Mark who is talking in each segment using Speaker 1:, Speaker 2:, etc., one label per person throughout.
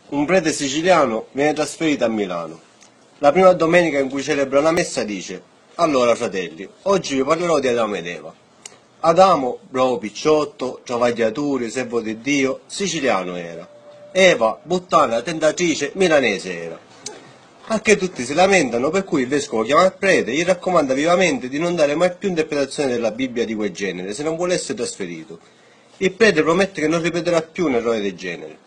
Speaker 1: Un prete siciliano viene trasferito a Milano. La prima domenica in cui celebra la messa dice: allora fratelli, oggi vi parlerò di Adamo ed Eva. Adamo, bravo picciotto, travagliatore, servo di Dio, siciliano era. Eva, puttana, tentatrice, milanese era. Anche tutti si lamentano, per cui il vescovo chiama il prete e gli raccomanda vivamente di non dare mai più interpretazione della Bibbia di quel genere, se non vuole essere trasferito. Il prete promette che non ripeterà più un errore del genere.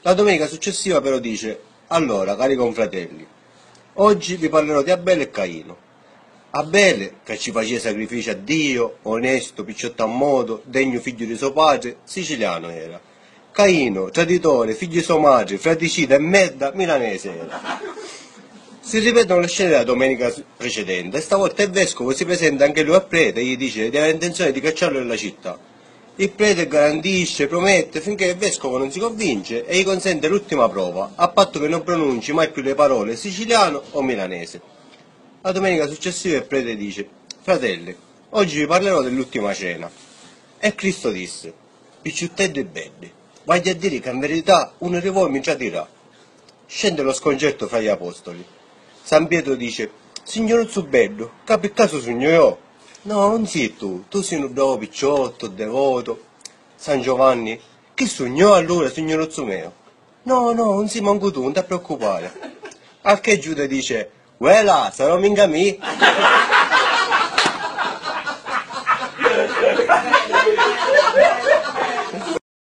Speaker 1: La domenica successiva però dice: allora, cari confratelli, oggi vi parlerò di Abele e Caino. Abele, che ci faceva sacrifici a Dio, onesto, picciotto a modo, degno figlio di suo padre, siciliano era. Caino, traditore, figlio di sua madre, fratricida e merda, milanese era. Si ripetono le scene della domenica precedente e stavolta il vescovo si presenta anche lui al prete e gli dice di avere intenzione di cacciarlo dalla città. Il prete garantisce, promette, finché il vescovo non si convince e gli consente l'ultima prova, a patto che non pronunci mai più le parole siciliano o milanese. La domenica successiva il prete dice: fratelli, oggi vi parlerò dell'ultima cena. E Cristo disse: picciuttelli e belli, voglio a dire che in verità uno di voi mi tradirà. Scende lo sconcerto fra gli apostoli. San Pietro dice: signor Zubello, che per caso sogno io? No, non sei tu sei un bravo picciotto, devoto. San Giovanni: che sognò allora, signor Zumeo? No, non sei manco tu, non ti preoccupare. Al che Giuda dice: quella, sarò minga me.